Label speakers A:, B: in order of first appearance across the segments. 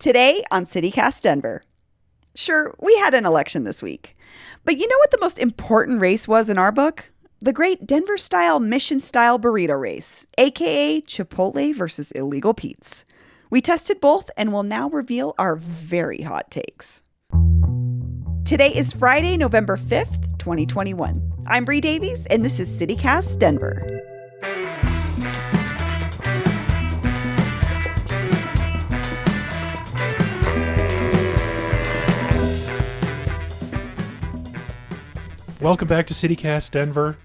A: Today on CityCast Denver. Sure, we had an election this week. But you know what the most important race was in our book? The great Denver-style, mission-style burrito race, a.k.a. Chipotle versus Illegal Pete's. We tested both and will now reveal our very hot takes. Today is Friday, November 5th, 2021. I'm Bree Davies, and this is CityCast Denver.
B: Welcome back to CityCast Denver.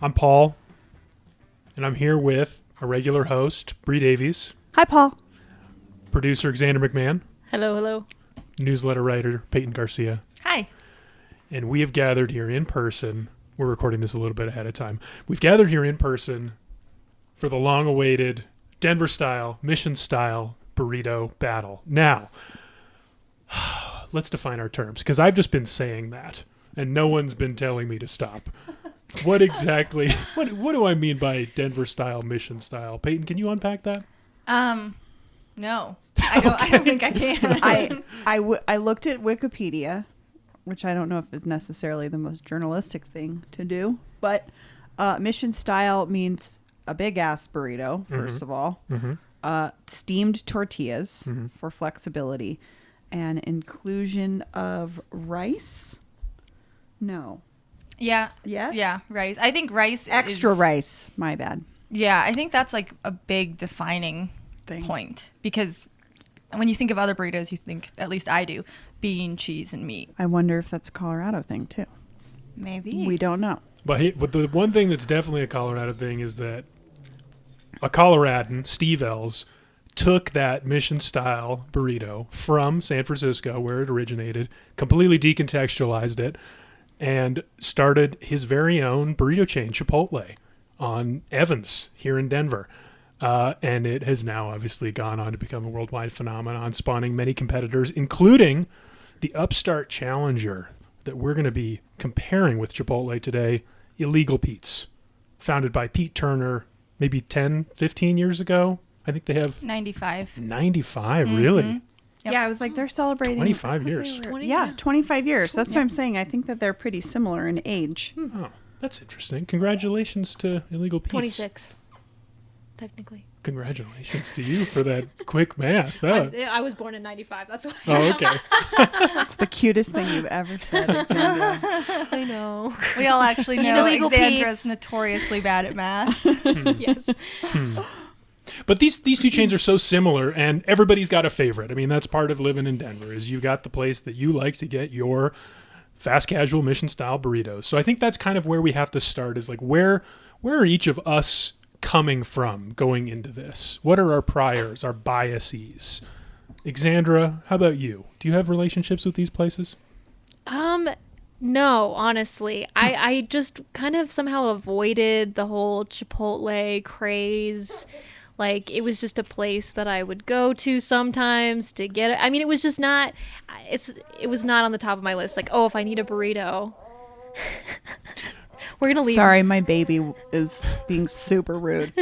B: I'm Paul, and I'm here with a regular host, Bree Davies.
A: Hi, Paul.
B: Producer, Xander McMahon.
C: Hello, hello.
B: Newsletter writer, Peyton Garcia.
C: Hi.
B: And we have gathered here in person. We're recording this a little bit ahead of time. We've gathered here in person for the long-awaited Denver-style, mission-style burrito battle. Now, let's define our terms, because I've just been saying that. And no one's been telling me to stop. What exactly, what do I mean by Denver style, mission style? Peyton, can you unpack that?
C: No. I don't think I can.
A: I looked at Wikipedia, which I don't know if is necessarily the most journalistic thing to do, but mission style means a big ass burrito, first of all, steamed tortillas for flexibility, and inclusion of rice. No.
C: Yeah.
A: Yes?
C: Yeah, rice. I think rice
A: Extra rice. My bad.
C: Yeah, I think that's like a big defining point. Because when you think of other burritos, you think, at least I do, bean, cheese, and meat.
A: I wonder if that's a Colorado thing, too.
C: Maybe.
A: We don't know.
B: But the one thing that's definitely a Colorado thing is that a Coloradan, Steve Ells, took that mission-style burrito from San Francisco, where it originated, completely decontextualized it, and started his very own burrito chain, Chipotle, on Evans here in Denver. And it has now obviously gone on to become a worldwide phenomenon, spawning many competitors, including the upstart challenger that we're going to be comparing with Chipotle today, Illegal Pete's, founded by Pete Turner maybe 10, 15 years ago. I think they have
C: 95.
B: 95, really?
C: Yep.
A: Yeah, I was like, they're celebrating
B: 25 years.
A: 25 years. That's what I'm saying. I think that they're pretty similar in age.
B: Oh, that's interesting. Congratulations to Illegal Pete's.
D: 26, technically.
B: Congratulations to you for that quick math.
D: I was born in 95, that's why.
B: Oh, okay.
A: That's the cutest thing you've ever said, Alexandra.
D: I know.
C: We all actually know
D: Illegal
C: Alexandra's
D: Pete's.
C: notoriously bad at math.
D: Yes.
B: But these two chains are so similar, and everybody's got a favorite. I mean, that's part of living in Denver, is you've got the place that you like to get your fast casual mission style burritos. So I think that's kind of where we have to start, is like where are each of us coming from going into this? What are our priors, our biases? Alexandra, how about you? Do you have relationships with these places?
D: No, honestly. I just kind of somehow avoided the whole Chipotle craze. Like, it was just a place that I would go to sometimes to get it. I mean, it was just not, it was not on the top of my list. Like, oh, if I need a burrito, we're going to leave.
A: Sorry, my baby is being super rude.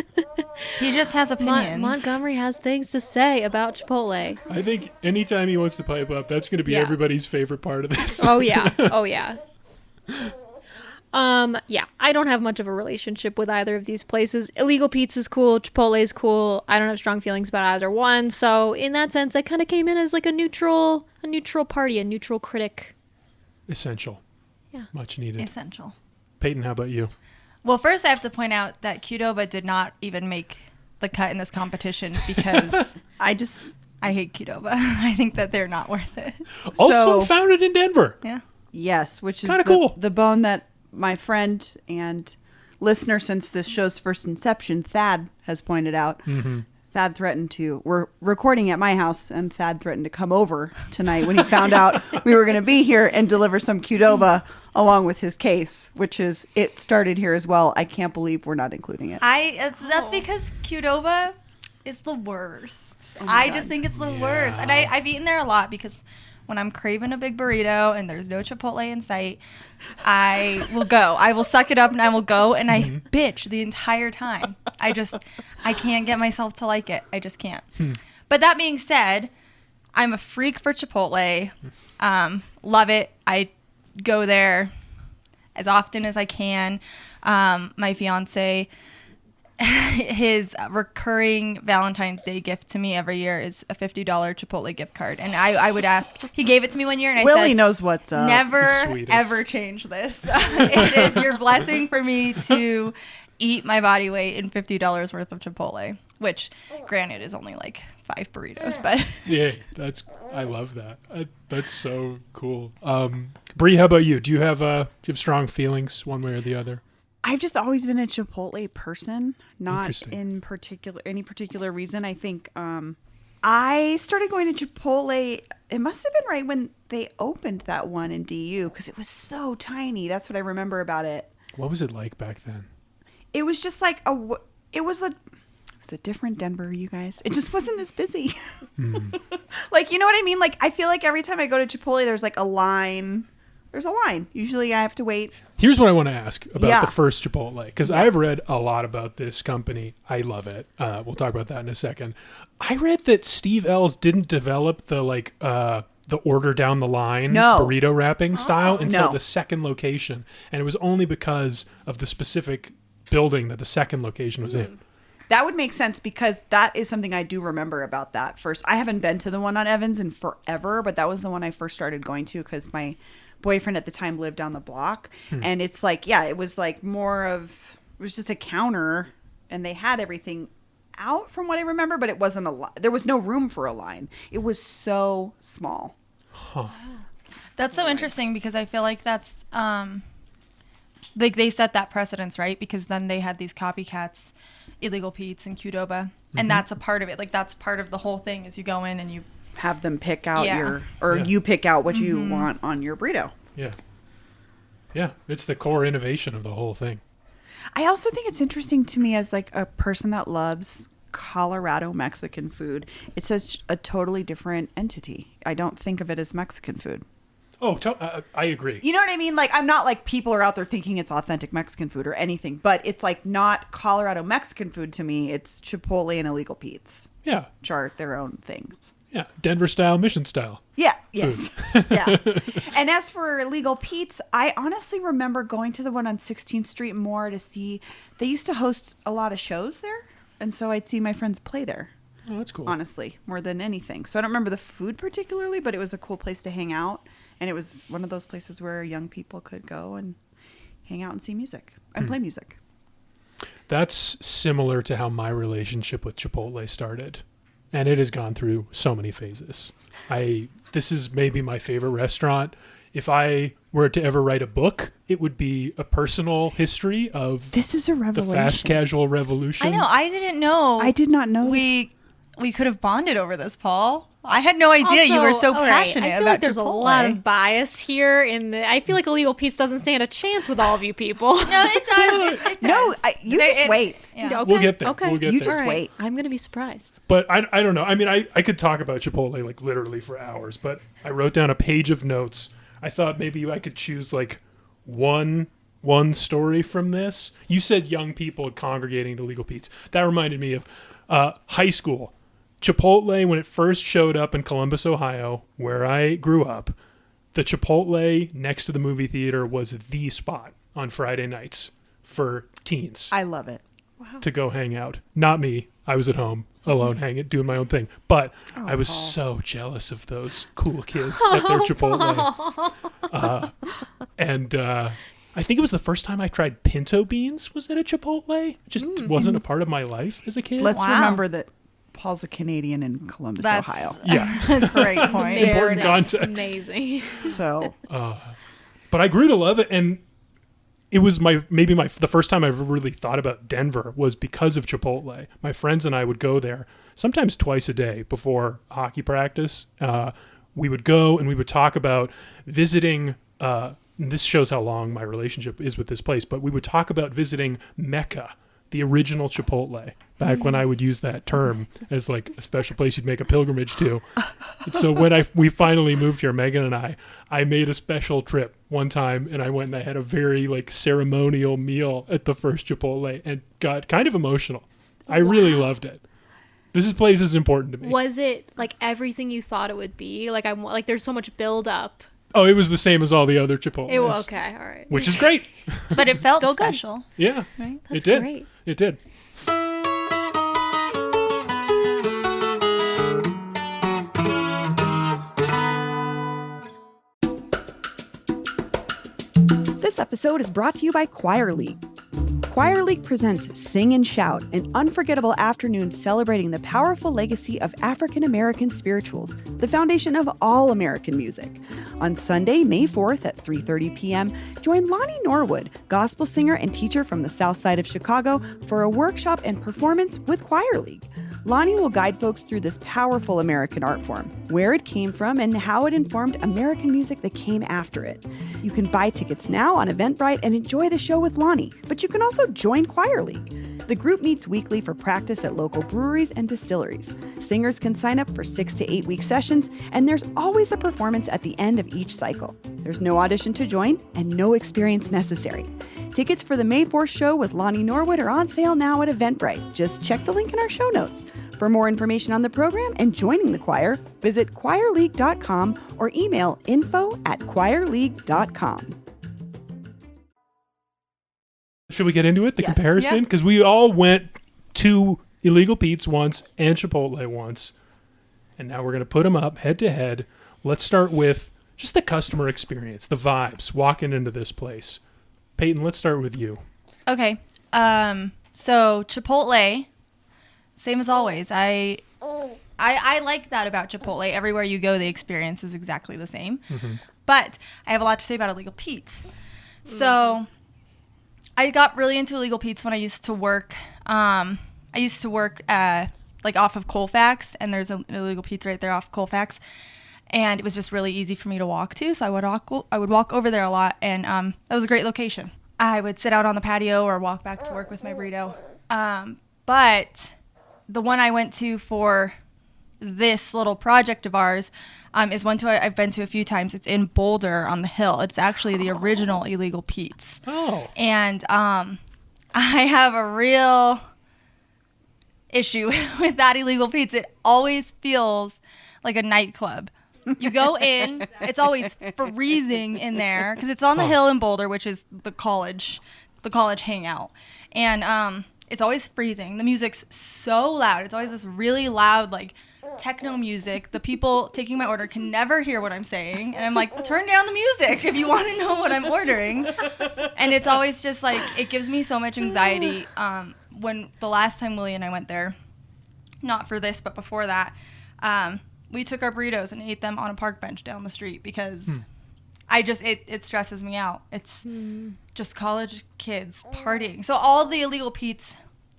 C: He just has opinions.
D: Montgomery has things to say about Chipotle.
B: I think anytime he wants to pipe up, that's going to be everybody's favorite part of this.
D: Oh, yeah. Oh, yeah. Yeah, I don't have much of a relationship with either of these places. Illegal Pete's is cool. Chipotle is cool. I don't have strong feelings about either one. So in that sense, I kind of came in as like a neutral party, a neutral critic.
B: Essential.
D: Yeah.
B: Much needed.
C: Essential.
B: Peyton, how about you?
C: Well, first I have to point out that Qdoba did not even make the cut in this competition because I hate Qdoba. I think that they're not worth it.
B: Also founded in Denver.
C: Yeah.
A: Yes, which is
B: kind of cool.
A: The bone that my friend and listener since this show's first inception, Thad, has pointed out. Thad threatened to, we're recording at my house, and Thad threatened to come over tonight when he found out we were going to be here and deliver some Qdoba along with his case, which is, it started here as well. I can't believe we're not including it.
C: That's because Qdoba is the worst.
A: Oh
C: I just think it's the worst. And I've eaten there a lot because when I'm craving a big burrito and there's no Chipotle in sight, I will go. I will suck it up and I will go, and I bitch the entire time. I can't get myself to like it. I just can't. But that being said, I'm a freak for Chipotle. Love it. I go there as often as I can. My fiance, his recurring Valentine's Day gift to me every year is a $50 Chipotle gift card. And I would ask, he gave it to me one year and I
A: Willie
C: said,
A: knows what's up.
C: never,
B: The sweetest.
C: ever change this. It is your blessing for me to eat my body weight in $50 worth of Chipotle, which granted is only like 5 burritos, but
B: Yeah, I love that. That's so cool. Bree, how about you? Do you have strong feelings one way or the other?
A: I've just always been a Chipotle person, not
B: Interesting.
A: in any particular reason. I think I started going to Chipotle. It must have been right when they opened that one in DU because it was so tiny. That's what I remember about it.
B: What was it like back then?
A: It was just like it was a different Denver, you guys. It just wasn't as busy. Like, you know what I mean? Like, I feel like every time I go to Chipotle, there's like a line. There's a line. Usually I have to wait.
B: Here's what I want to ask about
A: Yeah.
B: the first Chipotle, because I've read a lot about this company. I love it. We'll talk about that in a second. I read that Steve Ells didn't develop the order down the line burrito wrapping style until the second location, and it was only because of the specific building that the second location was in.
A: That would make sense because that is something I do remember about that first. I haven't been to the one on Evans in forever, but that was the one I first started going to because my boyfriend at the time lived down the block. And it's like, it was like it was just a counter and they had everything out from what I remember, but it wasn't there was no room for a line. It was so small.
C: that's so interesting because I feel like that's like they set that precedence, right? Because then they had these copycats, Illegal Pete's and Qdoba, and that's a part of it. Like that's part of the whole thing is you go in and you
A: Have them pick out
C: Yeah.
A: you pick out what you want on your burrito.
B: Yeah. Yeah, it's the core innovation of the whole thing.
A: I also think it's interesting to me as like a person that loves Colorado Mexican food. It's such a totally different entity. I don't think of it as Mexican food.
B: Oh, I agree.
A: You know what I mean? Like, I'm not like people are out there thinking it's authentic Mexican food or anything, but it's like not Colorado Mexican food to me. It's Chipotle and Illegal Pete's,
B: Yeah.
A: which are their own things.
B: Yeah. Denver style, Mission style.
A: Yeah. Yes. Yeah. And as for Illegal Pete's, I honestly remember going to the one on 16th Street more to see. They used to host a lot of shows there, and so I'd see my friends play there.
B: Oh, that's cool.
A: Honestly, more than anything. So I don't remember the food particularly, but it was a cool place to hang out, and it was one of those places where young people could go and hang out and see music and play music.
B: That's similar to how my relationship with Chipotle started. And it has gone through so many phases. This is maybe my favorite restaurant. If I were to ever write a book, it would be a personal history of
A: This is a
B: the
A: revelation.
B: fast casual revolution.
C: I know I didn't know
A: I did not know this.
C: we could have bonded over this, Paul. I had no idea you were so
D: all right,
C: passionate
D: I feel
C: about
D: like there's
C: Chipotle.
D: a lot of bias here I feel like Illegal Pete's doesn't stand a chance with all of you people.
C: No, it does. It does.
A: No, you just wait.
C: Yeah.
D: Okay,
B: We'll get there.
D: Okay.
B: We'll get
A: You
B: there.
A: just
D: All right.
A: wait.
D: I'm going to be surprised.
B: But I don't know. I mean, I could talk about Chipotle like literally for hours, but I wrote down a page of notes. I thought maybe I could choose like one story from this. You said young people congregating to Illegal Pete's. That reminded me of high school. Chipotle, when it first showed up in Columbus, Ohio, where I grew up, the Chipotle next to the movie theater was the spot on Friday nights for teens
A: I love it.
B: to go hang out. Not me. I was at home alone, doing my own thing. But I was
A: Paul.
B: so jealous of those cool kids at their Chipotle. And I think it was the first time I tried pinto beans was at a Chipotle. It just wasn't a part of my life as a kid.
A: Let's
C: Wow.
A: remember that Paul's a Canadian in Columbus,
C: That's
A: Ohio.
B: Yeah.
C: Great point.
B: Important
D: Fair
B: context.
D: enough. Amazing.
A: So
B: But I grew to love it, and it was the first time I ever really thought about Denver was because of Chipotle. My friends and I would go there sometimes twice a day before hockey practice. We would go and we would talk about visiting. And this shows how long my relationship is with this place, but we would talk about visiting Mecca, the original Chipotle, back when I would use that term as like a special place you'd make a pilgrimage to. And so when we finally moved here, Megan and I made a special trip one time, and I went and I had a very like ceremonial meal at the first Chipotle and got kind of emotional. I really loved it. This place is important to me.
D: Was it like everything you thought it would be? Like there's so much build up.
B: Oh, it was the same as all the other Chipotles.
D: Okay, all right.
B: Which is great.
C: But it felt
D: Still good.
C: special.
B: Yeah.
C: Right?
B: It did.
D: great.
B: It did.
A: This episode is brought to you by Choir League. Choir League presents Sing and Shout, an unforgettable afternoon celebrating the powerful legacy of African American spirituals, the foundation of all American music. On Sunday, May 4th at 3:30 p.m., join Lonnie Norwood, gospel singer and teacher from the South Side of Chicago, for a workshop and performance with Choir League. Lonnie will guide folks through this powerful American art form, where it came from, and how it informed American music that came after it. You can buy tickets now on Eventbrite and enjoy the show with Lonnie, but you can also join Choir League. The group meets weekly for practice at local breweries and distilleries. Singers can sign up for 6 to 8 week sessions, and there's always a performance at the end of each cycle. There's no audition to join and no experience necessary. Tickets for the May 4th show with Lonnie Norwood are on sale now at Eventbrite. Just check the link in our show notes. For more information on the program and joining the choir, visit choirleague.com or email info@choirleague.com.
B: Should we get into it? The
A: Yes.
B: comparison?
A: Yeah.
B: Because we all went to Illegal Pete's once and Chipotle once. And now we're going to put them up head to head. Let's start with just the customer experience, the vibes, walking into this place. Peyton, let's start with you.
C: Okay. So Chipotle, same as always. I like that about Chipotle. Everywhere you go, the experience is exactly the same.
B: Mm-hmm.
C: But I have a lot to say about Illegal Pete's. So I got really into Illegal Pete's when I used to work. Like off of Colfax, and there's an Illegal Pete's right there off Colfax. And it was just really easy for me to walk to, so I would walk over there a lot, and that was a great location. I would sit out on the patio or walk back to work with my burrito. But the one I went to for this little project of ours is one I've been to a few times. It's in Boulder on the hill. It's actually the original Illegal Pete's.
B: Oh.
C: And I have a real issue with that Illegal Pete's. It always feels like a nightclub. You go in, it's always freezing in there because it's on the hill in Boulder, which is the college hangout. And it's always freezing. The music's so loud. It's always this really loud, like, techno music. The people taking my order can never hear what I'm saying. And I'm like, turn down the music if you want to know what I'm ordering. And it's always just like, it gives me so much anxiety. When the last time Willie and I went there, not for this, but before that, we took our burritos and ate them on a park bench down the street because it stresses me out. It's just college kids partying. So all the Illegal Pete's,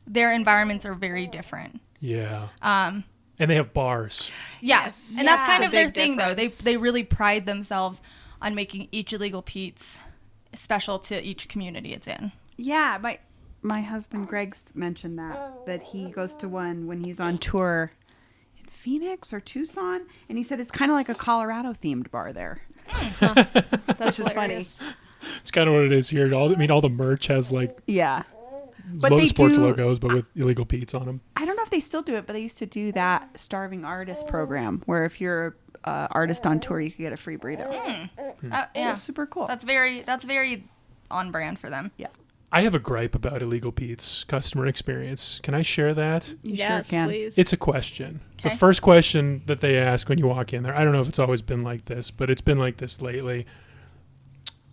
C: their environments are very different.
B: Yeah. And they have bars.
C: Yes. And that's kind of their thing, though. They really pride themselves on making each Illegal Pete's special to each community it's in.
A: Yeah, my husband Greg's mentioned that he goes to one when he's on tour in Phoenix or Tucson, and he said it's kind of like a Colorado themed bar there.
D: That's
A: just
D: funny.
B: It's kind of what it is here. All the merch has like
A: But they
B: sports
A: do,
B: logos, but with Illegal Pete's on them.
A: I don't know if they still do it, but they used to do that starving artist program where if you're an artist on tour, you could get a free burrito.
C: Yeah.
A: That's super cool.
C: That's very on brand for them.
A: Yeah.
B: I have a gripe about Illegal Pete's customer experience. Can I share that?
A: You
D: Yes,
A: sure can.
D: please.
B: It's a question.
C: Okay.
B: The first question that they ask when you walk in there, I don't know if it's always been like this, but it's been like this lately.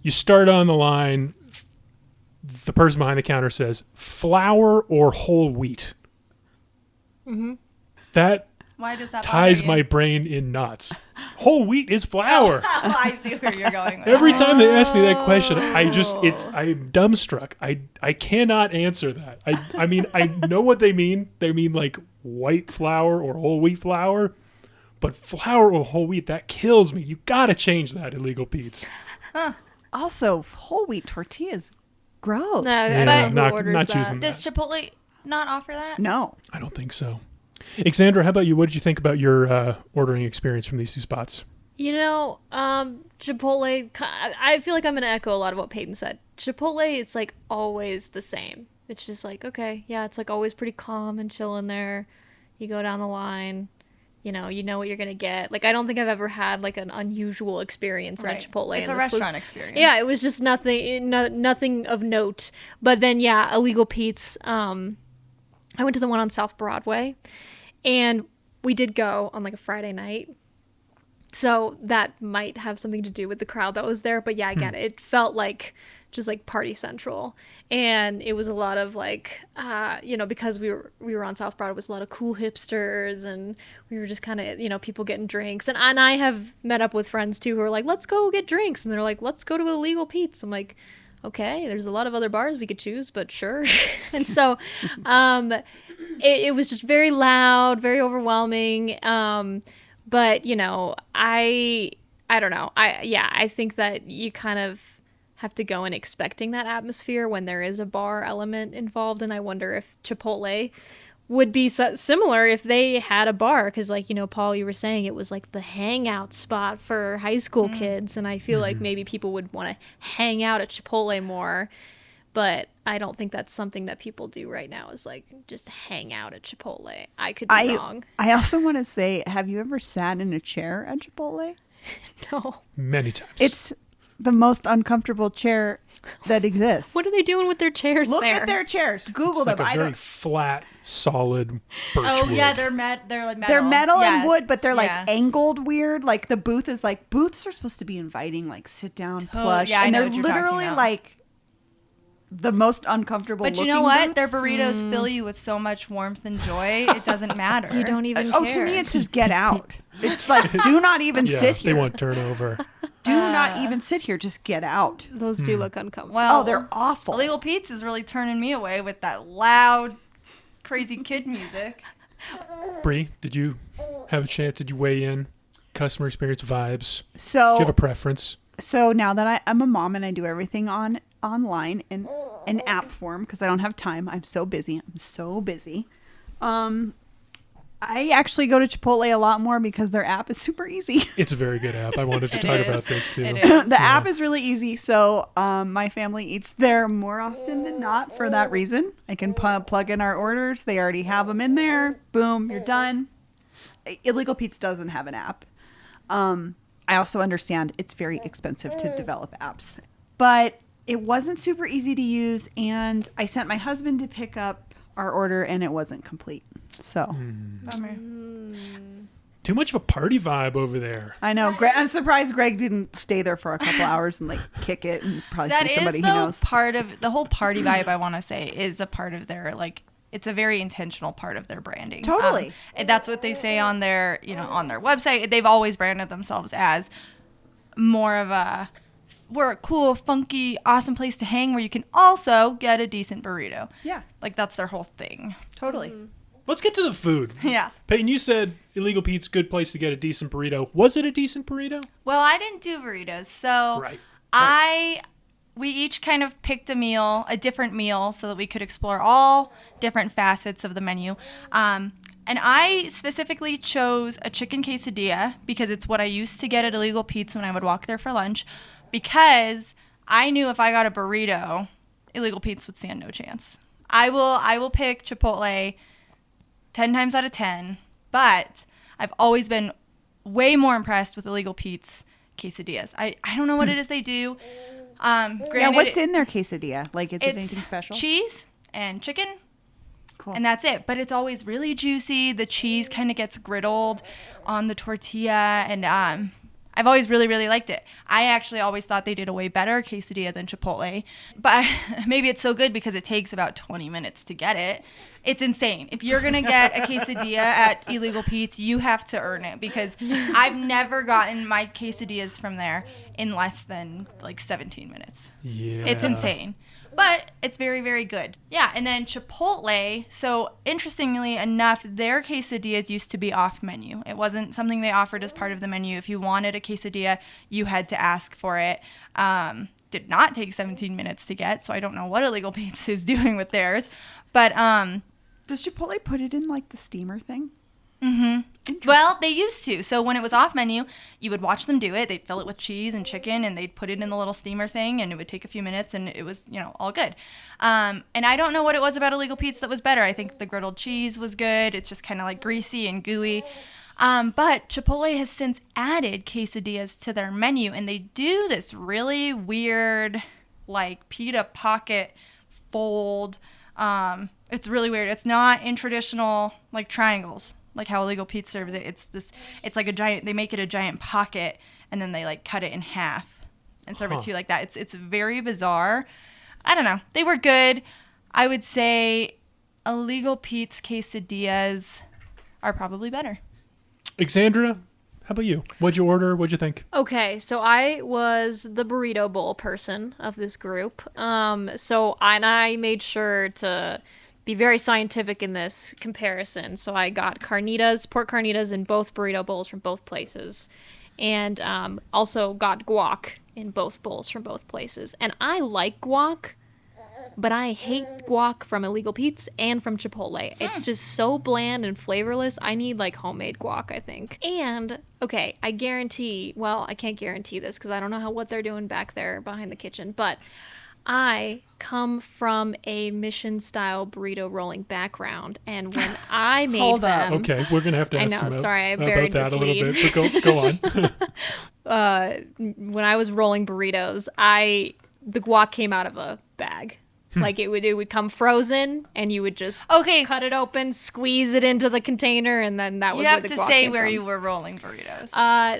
B: You start on the line, the person behind the counter says, flour or whole wheat?
D: Mm-hmm.
B: That
C: Why does that
B: ties
C: bother
B: my
C: you?
B: brain in knots. Whole wheat is flour.
C: Oh, I see where you're going with
B: Every
C: that.
B: time they ask me that question, I'm dumbstruck. I cannot answer that. I mean, I know what they mean. They mean like white flour or whole wheat flour, but flour or whole wheat, that kills me. You got to change that, Illegal Pete's.
A: Also, whole wheat tortillas, gross.
D: No,
B: Yeah,
D: but
B: not-
D: who orders
B: not
D: that?
B: choosing
C: Does Chipotle not offer that?
A: No.
B: I don't think so. Alexandra, how about you? What did you think about your ordering experience from these two spots?
D: You know, Chipotle, I feel like I'm going to echo a lot of what Peyton said. Chipotle, it's like always the same. It's just like, okay, yeah, it's like always pretty calm and chill in there. You go down the line. You know what you're going to get. Like, I don't think I've ever had, like, an unusual experience at Chipotle.
C: It's a restaurant experience.
D: Yeah, it was just nothing of note. But then, yeah, Illegal Pete's. I went to the one on South Broadway, and we did go on, like, a Friday night. So that might have something to do with the crowd that was there. But, yeah, again, it felt like just, like, party central. And it was a lot of, like, because we were on South Broadway, it was a lot of cool hipsters, and we were just kind of, people getting drinks. And I have met up with friends, too, who are like, let's go get drinks. And they're like, let's go to Illegal Pete's. I'm like, okay, there's a lot of other bars we could choose, but sure. And so it was just very loud, very overwhelming. But, I don't know. I think that you kind of have to go in expecting that atmosphere when there is a bar element involved. And I wonder if Chipotle would be similar if they had a bar. Because, like, Paul, you were saying it was like the hangout spot for high school kids. And I feel like maybe people would want to hang out at Chipotle more. But I don't think that's something that people do right now, is like just hang out at Chipotle. I could be wrong.
A: I also want to say, have you ever sat in a chair at Chipotle?
D: No.
B: Many times.
A: It's the most uncomfortable chair that exists.
D: What are they doing with their chairs
A: Look
D: there?
A: at their chairs. Google
B: it's
A: them.
B: like a very flat, solid birch wood.
C: Yeah, they're like metal.
A: They're metal and wood, but they're like
C: Yeah.
A: angled weird. Like the booth is like, booths are supposed to be inviting, like sit down, plush.
C: yeah, I
A: and
C: know
A: they're
C: what you're talking
A: literally
C: about.
A: like the most uncomfortable
C: But you
A: looking
C: know what?
A: booths.
C: Their burritos fill you with so much warmth and joy. It doesn't matter.
D: You don't even
A: Oh,
D: care.
A: to me it says get out. It's like, do not even
B: Yeah,
A: sit here.
B: they want turnover.
A: Do not even sit here. Just get out.
D: Those do look uncomfortable.
C: Well,
A: Oh, they're awful.
C: Illegal Pete's is really turning me away with that loud, crazy kid music.
B: Bree, did you have a chance? Did you weigh in? Customer experience vibes?
A: So
B: Do you have a preference?
A: So now that I'm a mom and I do everything online in an app form because I don't have time. I'm so busy. I actually go to Chipotle a lot more because their app is super easy.
B: It's a very good app. I wanted to
C: It
B: talk
C: is.
B: about this too.
C: It is.
A: The app is really easy. So my family eats there more often than not for that reason. I can plug in our orders. They already have them in there. Boom, you're done. Illegal Pete's doesn't have an app. I also understand it's very expensive to develop apps. But it wasn't super easy to use, and I sent my husband to pick up our order, and it wasn't complete. So
C: Bummer.
B: Too much of a party vibe over there.
A: I know. I'm surprised Greg didn't stay there for a couple hours and like kick it and probably
C: That
A: see
C: is
A: somebody he
C: though
A: knows.
C: part of the whole party vibe. I want to say is a part of their like. It's a very intentional part of their branding.
A: Totally.
C: And that's what they say on their on their website. They've always branded themselves as more of a we're a cool, funky, awesome place to hang where you can also get a decent burrito.
A: Yeah,
C: Like that's their whole thing.
A: totally.
B: Let's get to the food.
C: Yeah.
B: Peyton, you said Illegal Pete's good place to get a decent burrito. Was it a decent burrito?
C: Well, I didn't do burritos, so
B: Right.
C: we each kind of picked a different meal, so that we could explore all different facets of the menu. And I specifically chose a chicken quesadilla because it's what I used to get at Illegal Pete's when I would walk there for lunch, because I knew if I got a burrito, Illegal Pete's would stand no chance. I will pick Chipotle 10 times out of 10, but I've always been way more impressed with Illegal Pete's quesadillas. I don't know what it is they do.
A: Yeah, what's in their quesadilla? Like, is it anything special?
C: Cheese and chicken,
A: Cool.
C: and that's it. But it's always really juicy. The cheese kind of gets griddled on the tortilla, and I've always really, really liked it. I actually always thought they did a way better quesadilla than Chipotle, but maybe it's so good because it takes about 20 minutes to get it. It's insane. If you're going to get a quesadilla at Illegal Pete's, you have to earn it, because I've never gotten my quesadillas from there in less than like 17 minutes.
B: Yeah.
C: It's insane. But it's very, very good. Yeah, and then Chipotle, so interestingly enough, their quesadillas used to be off menu. It wasn't something they offered as part of the menu. If you wanted a quesadilla, you had to ask for it. Did not take 17 minutes to get, so I don't know what Illegal Pete's is doing with theirs. But
A: Does Chipotle put it in like the steamer thing?
C: Well, they used to. So when it was off menu, you would watch them do it. They'd fill it with cheese and chicken, and they'd put it in the little steamer thing, and it would take a few minutes, and it was, all good. And I don't know what it was about Illegal Pete's that was better. I think the griddled cheese was good. It's just kind of like greasy and gooey. But Chipotle has since added quesadillas to their menu, and they do this really weird, like, pita pocket fold. It's really weird. It's not in traditional, like, triangles, like how Illegal Pete serves it. It's like a giant, they make it a giant pocket, and then they, like, cut it in half and serve it to you like that. It's very bizarre. I don't know. They were good. I would say Illegal Pete's quesadillas are probably better.
B: Alexandra, how about you? What'd you order? What'd you think?
D: Okay, so I was the burrito bowl person of this group. I made sure to be very scientific in this comparison. So I got pork carnitas in both burrito bowls from both places. And also got guac in both bowls from both places. And I like guac, but I hate guac from Illegal Pete's and from Chipotle. It's just so bland and flavorless. I need, like, homemade guac, I think. And, okay, I can't guarantee this because I don't know what they're doing back there behind the kitchen, but I come from a mission-style burrito rolling background, and when I made them...
B: Okay, we're going to have to ask
D: I
B: about
D: buried
B: that
D: this
B: a little
D: lead.
B: bit, but go on.
D: When I was rolling burritos, the guac came out of a bag. Like it would come frozen, and you would just cut it open, squeeze it into the container, and then that was where the guac came from.
C: You have to say where you were rolling burritos.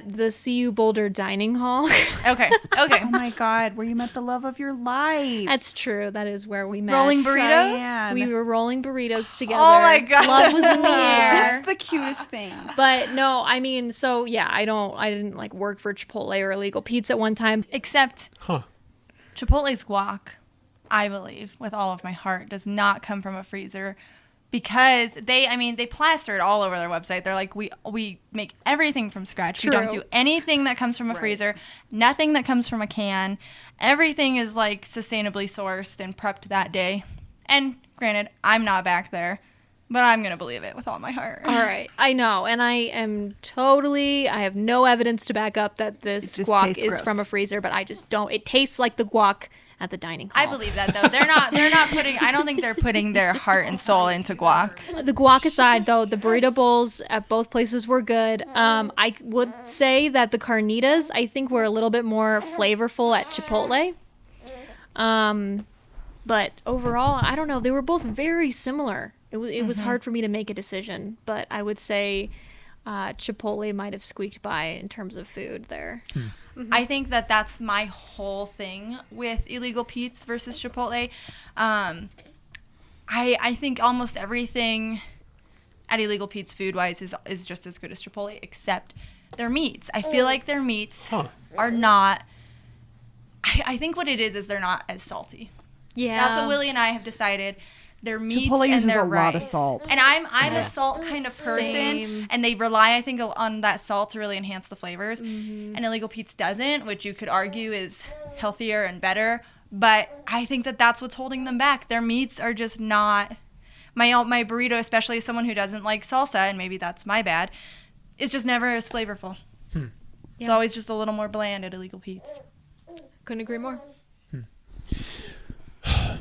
D: The CU Boulder dining hall.
C: Okay.
A: Oh my God, where you met the love of your life.
D: That's true. That is where we met.
C: Rolling burritos?
A: Cheyenne.
D: We were rolling burritos together.
C: Oh my God.
D: Love was in the air.
A: That's the cutest thing.
D: But no, I mean, so yeah, I didn't like work for Chipotle or Illegal Pete's at one time.
C: Except Chipotle's guac, I believe, with all of my heart, does not come from a freezer because they plaster it all over their website. They're like, we make everything from scratch.
D: True.
C: We don't do anything that comes from a freezer, nothing that comes from a can. Everything is, like, sustainably sourced and prepped that day. And granted, I'm not back there, but I'm going to believe it with all my heart.
D: All right. I know. And I have no evidence to back up that this guac is
A: gross.
D: from a freezer, but I just don't. It tastes like the guac at the dining hall.
C: I believe that, though. They're not putting, I don't think they're putting their heart and soul into guac.
D: The guac aside, though, the burrito bowls at both places were good. I would say that the carnitas, I think, were a little bit more flavorful at Chipotle. But overall, I don't know. They were both very similar. It was hard for me to make a decision, but I would say Chipotle might have squeaked by in terms of food there.
C: I think that's my whole thing with Illegal Pete's versus Chipotle. I think almost everything at Illegal Pete's food-wise is just as good as Chipotle, except their meats. I feel like their meats are not... I think what it is they're not as salty.
D: Yeah.
C: That's what Willie and I have decided. Their meats
A: Chipotle
C: and
A: uses
C: their
A: a
C: rice.
A: lot of salt.
C: And I'm a salt kind of person,
D: Same.
C: and they rely, I think, on that salt to really enhance the flavors. And Illegal Pete's doesn't, which you could argue is healthier and better. But I think that's what's holding them back. Their meats are just not... My burrito, especially as someone who doesn't like salsa, and maybe that's my bad, is just never as flavorful. It's always just a little more bland at Illegal Pete's.
D: Couldn't agree more.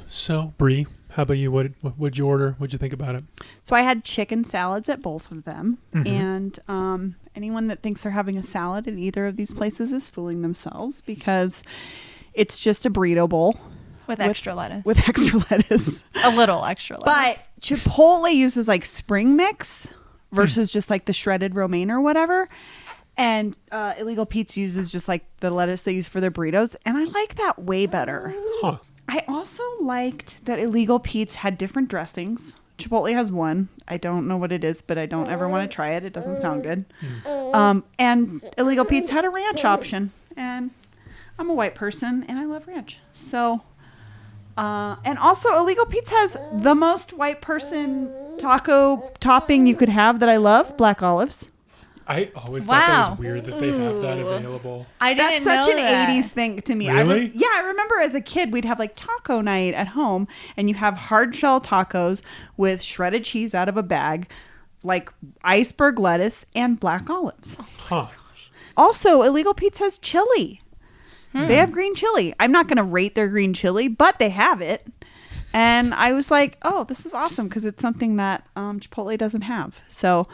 B: So, Bree, how about you? What'd you order? What'd you think about it?
A: So I had chicken salads at both of them. And anyone that thinks they're having a salad at either of these places is fooling themselves because it's just a burrito bowl.
C: With extra lettuce.
A: With extra lettuce.
C: A little extra lettuce.
A: But Chipotle uses like spring mix versus just like the shredded romaine or whatever. And Illegal Pete's uses just like the lettuce they use for their burritos. And I like that way better. I also liked that Illegal Pete's had different dressings. Chipotle has one. I don't know what it is, but I don't ever want to try it. It doesn't sound good. And Illegal Pete's had a ranch option. And I'm a white person, and I love ranch. So, and also Illegal Pete's has the most white person taco topping you could have that I love, black olives.
B: I always thought that was weird that they have that available.
C: I didn't
A: That's such
C: know
A: an
C: that.
A: 80s thing to me.
B: Really?
A: I remember as a kid, we'd have like taco night at home, and you have hard shell tacos with shredded cheese out of a bag, like iceberg lettuce and black olives.
B: Huh.
A: Also, Illegal Pete's has chili. They have green chili. I'm not going to rate their green chili, but they have it. And I was like, oh, this is awesome because it's something that Chipotle doesn't have. So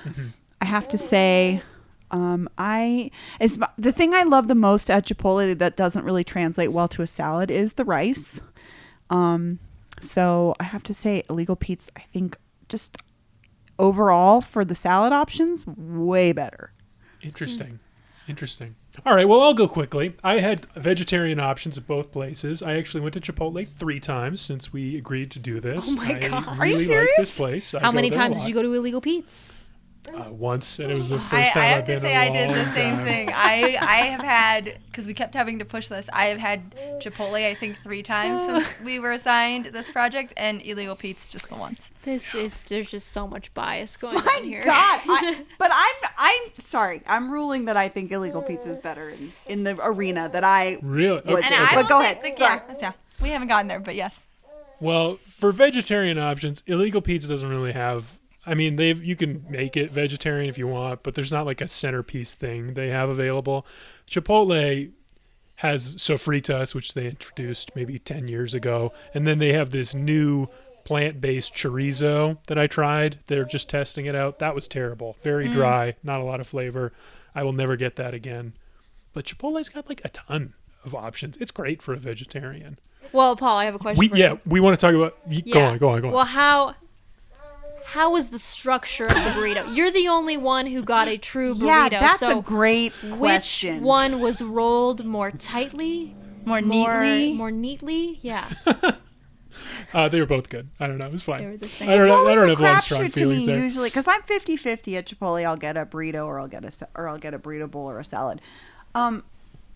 A: I have to say, the thing I love the most at Chipotle that doesn't really translate well to a salad is the rice. So I have to say, Illegal Pete's, I think, just overall for the salad options, way better.
B: Interesting. All right, well, I'll go quickly. I had vegetarian options at both places. I actually went to Chipotle 3 times since we agreed to do this.
D: Oh my God.
B: I
A: Are you
B: really
A: serious?
B: like this place.
D: How many times did you go to Illegal Pete's?
B: Once, and it was the
C: I
B: first time
C: have
B: I've been
C: to say
B: in a
C: I did the
B: long
C: same
B: time.
C: thing. I have had, because we kept having to push this, I have had Chipotle I think 3 times since we were assigned this project, and Illegal Pete's just the once.
D: There's just so much bias going on
A: My
D: here.
A: God. But I'm sorry. I'm ruling that I think Illegal Pizza is better in the arena that I
B: Really?
A: would
B: Okay.
C: And
A: say.
C: I
A: But
C: will
A: go
C: say,
A: ahead.
C: yeah, we haven't gotten there, but yes.
B: Well, for vegetarian options, Illegal Pizza doesn't really have. I mean, you can make it vegetarian if you want, but there's not like a centerpiece thing they have available. Chipotle has sofritas, which they introduced maybe 10 years ago, and then they have this new plant-based chorizo that I tried. They're just testing it out. That was terrible. Very dry, not a lot of flavor. I will never get that again. But Chipotle's got like a ton of options. It's great for a vegetarian.
D: Well, Paul, I have a question for you.
B: We want to talk about. Go on.
D: Well, how was the structure of the burrito? You're the only one who got a true burrito.
A: Yeah, that's
D: so
A: a great question.
D: Which one was rolled more tightly?
C: More neatly?
D: More neatly? Yeah.
B: They were both good. I don't know. It was fine.
D: They were the same.
B: I don't
A: It's
B: know. I
A: always
B: don't
A: a
B: have long, strong
A: crapshoot to me
B: feelings there.
A: usually because I'm 50-50 at Chipotle. I'll get a burrito or I'll get a burrito bowl or a salad.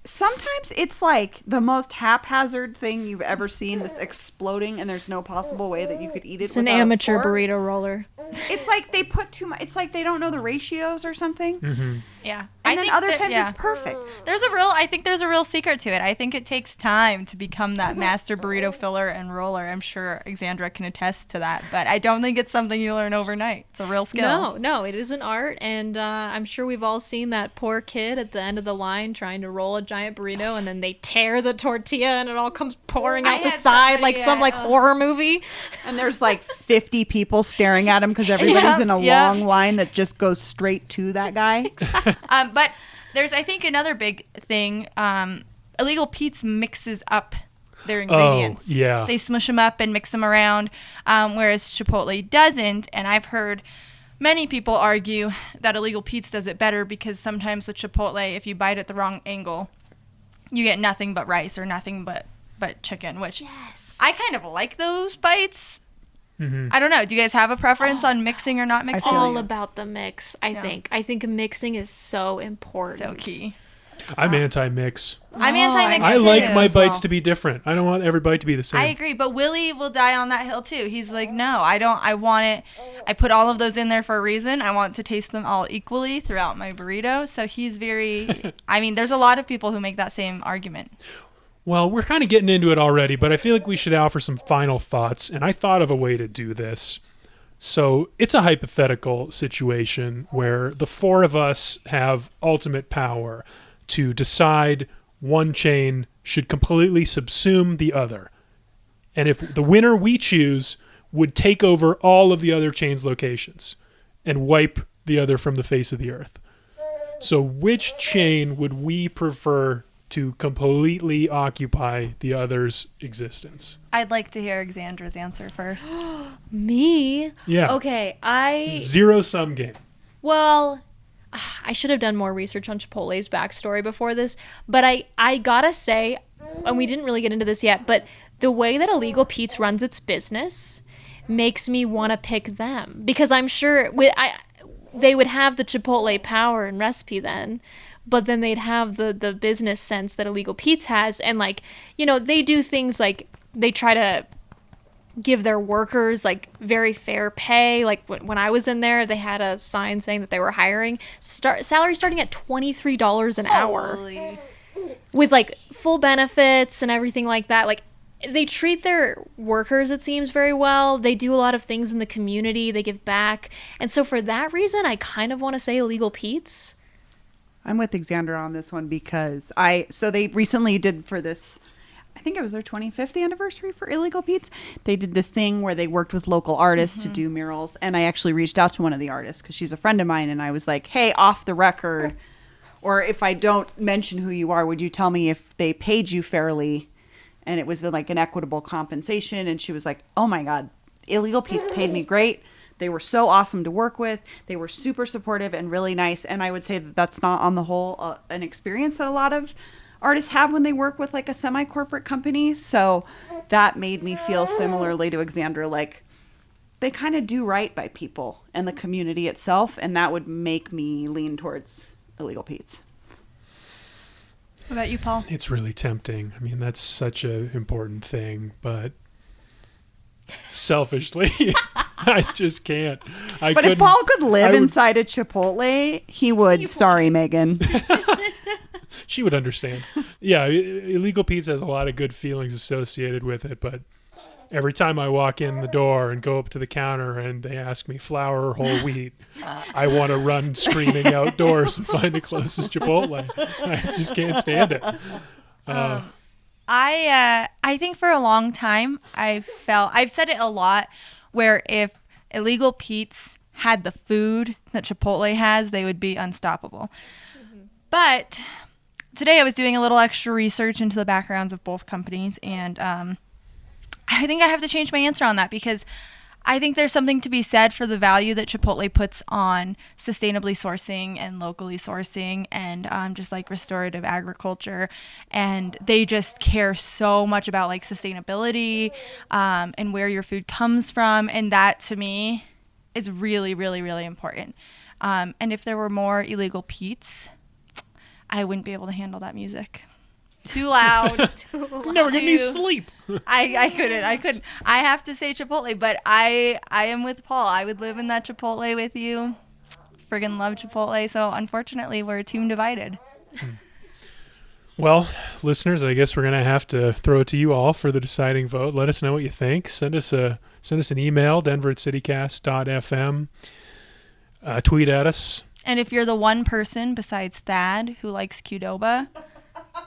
A: Sometimes it's like the most haphazard thing you've ever seen that's exploding and there's no possible way that you could eat it.
D: It's an
A: without a
D: amateur
A: fork.
D: burrito roller.
A: It's like they put too much. It's like they don't know the ratios or something.
C: Yeah.
A: And then other
C: that-
A: times
C: yeah.
A: it's perfect.
C: I think there's a real secret to it. I think it takes time to become that master burrito filler and roller. I'm sure Alexandra can attest to that, but I don't think it's something you learn overnight. It's a real skill.
D: No, it is an art, and I'm sure we've all seen that poor kid at the end of the line trying to roll a giant burrito, and then they tear the tortilla, and it all comes pouring out the
C: had
D: side
C: somebody,
D: like some horror movie.
A: And there's like 50 people staring at him because everybody's in a long line that just goes straight to that guy.
C: But there's, I think, another big thing. Illegal Pete's mixes up their ingredients.
B: yeah.
C: They smush them up and mix them around, whereas Chipotle doesn't. And I've heard many people argue that Illegal Pete's does it better because sometimes with Chipotle, if you bite at the wrong angle, you get nothing but rice or nothing but chicken, which I kind of like those bites. I don't know. Do you guys have a preference on mixing or not mixing?
A: feel
D: All
A: you.
D: about the mix, I think. I think mixing is so important.
C: So key.
B: I'm anti-mix.
C: I'm anti-mix
B: I
C: too.
B: like my
A: as well.
B: bites to be different. I don't want every bite to be the same.
C: I agree, but Willie will die on that hill too. He's like, no, I don't. I want it. I put all of those in there for a reason. I want to taste them all equally throughout my burrito. So he's very. I mean, there's a lot of people who make that same argument.
B: Well, we're kind of getting into it already, but I feel like we should offer some final thoughts, and I thought of a way to do this. So it's a hypothetical situation where the 4 of us have ultimate power to decide one chain should completely subsume the other. And if the winner we choose would take over all of the other chain's locations and wipe the other from the face of the earth. So which chain would we prefer to completely occupy the other's existence?
C: I'd like to hear Alexandra's answer first.
D: Me?
B: Yeah.
D: Okay,
B: Zero-sum game.
D: Well, I should have done more research on Chipotle's backstory before this, but I gotta say, and we didn't really get into this yet, but the way that Illegal Pete's runs its business makes me want to pick them because I'm sure they would have the Chipotle power and recipe then, but then they'd have the business sense that Illegal Pete's has, and like, you know, they do things like they try to give their workers like very fair pay. Like when I was in there, they had a sign saying that they were hiring salary starting at $23 an hour
C: Holy.
D: with like full benefits and everything like that. Like they treat their workers, it seems, very well. They do a lot of things in the community. They give back. And so for that reason, I kind of want to say Illegal Pete's.
A: I'm with Xander on this one because so they recently did for this, I think it was their 25th anniversary for Illegal Pete's. They did this thing where they worked with local artists to do murals. And I actually reached out to one of the artists because she's a friend of mine. And I was like, hey, off the record, or if I don't mention who you are, would you tell me if they paid you fairly? And it was like an equitable compensation. And she was like, oh my God, Illegal Pete's paid me great. They were so awesome to work with. They were super supportive and really nice. And I would say that that's not on the whole an experience that a lot of artists have when they work with like a semi-corporate company. So that made me feel similarly to Xander, like they kind of do right by people and the community itself. And that would make me lean towards Illegal Pete's.
C: What about you, Paul?
B: It's really tempting. I mean, that's such an important thing, but selfishly, I just can't.
A: But if Paul could live inside a Chipotle, he would. Sorry, Megan.
B: She would understand. Yeah, Illegal Pete's has a lot of good feelings associated with it, but every time I walk in the door and go up to the counter and they ask me flour or whole wheat, I want to run screaming outdoors and find the closest Chipotle. I just can't stand it.
C: I think for a long time I've said it a lot, where if Illegal Pete's had the food that Chipotle has, they would be unstoppable. But today I was doing a little extra research into the backgrounds of both companies, and I think I have to change my answer on that, because I think there's something to be said for the value that Chipotle puts on sustainably sourcing and locally sourcing and just like restorative agriculture. And they just care so much about like sustainability and where your food comes from. And that to me is really, really, really important. And if there were more Illegal Pete's, I wouldn't be able to handle that music. Too loud.
B: Never get any sleep.
C: I couldn't. I have to say Chipotle, but I am with Paul. I would live in that Chipotle with you. Friggin' love Chipotle. So unfortunately, we're team divided.
B: Well, listeners, I guess we're gonna have to throw it to you all for the deciding vote. Let us know what you think. Send us an email, denver@citycast.fm. Tweet at us.
C: And if you're the one person besides Thad who likes Qdoba,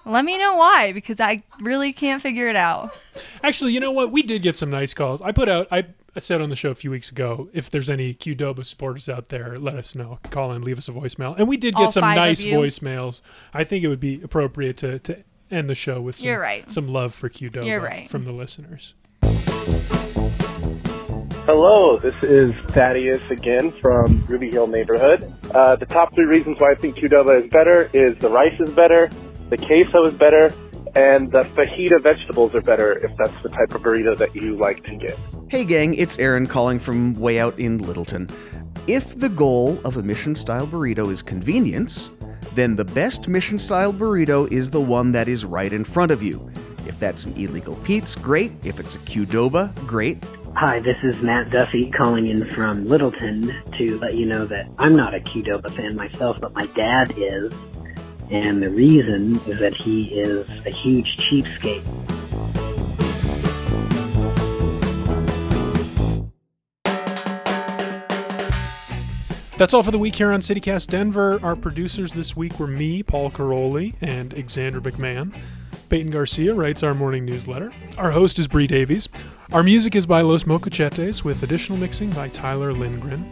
C: let me know why, because I really can't figure it out.
B: Actually, you know what? We did get some nice calls. I said on the show a few weeks ago, if there's any Qdoba supporters out there, let us know. Call in, leave us a voicemail. And we did get some nice voicemails. I think it would be appropriate to end the show with some love for Qdoba from the listeners.
E: Hello, this is Thaddeus again from Ruby Hill neighborhood. The top 3 reasons why I think Qdoba is better is the rice is better, the queso is better, and the fajita vegetables are better if that's the type of burrito that you like to get.
F: Hey gang, it's Aaron calling from way out in Littleton. If the goal of a mission-style burrito is convenience, then the best mission-style burrito is the one that is right in front of you. If that's an Illegal Pete's, great. If it's a Qdoba, great.
G: Hi, this is Matt Duffy calling in from Littleton to let you know that I'm not a Qdoba fan myself, but my dad is. And the reason is that he is a huge cheapskate.
B: That's all for the week here on CityCast Denver. Our producers this week were me, Paul Caroli, and Xander McMahon. Peyton Garcia writes our morning newsletter. Our host is Bree Davies. Our music is by Los Mocochetes, with additional mixing by Tyler Lindgren.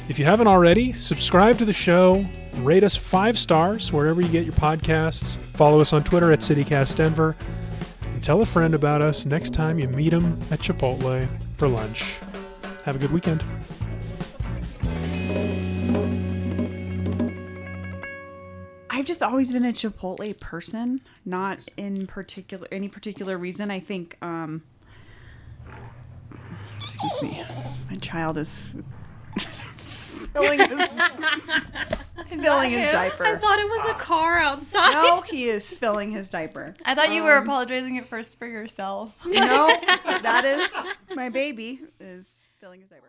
B: If you haven't already, subscribe to the show, rate us 5 stars wherever you get your podcasts, follow us on Twitter at CityCastDenver, and tell a friend about us next time you meet them at Chipotle for lunch. Have a good weekend.
A: I've just always been a Chipotle person, not in any particular reason. I think, excuse me, my child is filling his diaper.
D: I thought it was a car outside.
A: No, he is filling his diaper.
C: I thought you were apologizing at first for yourself.
A: No, that is my baby is filling his diaper.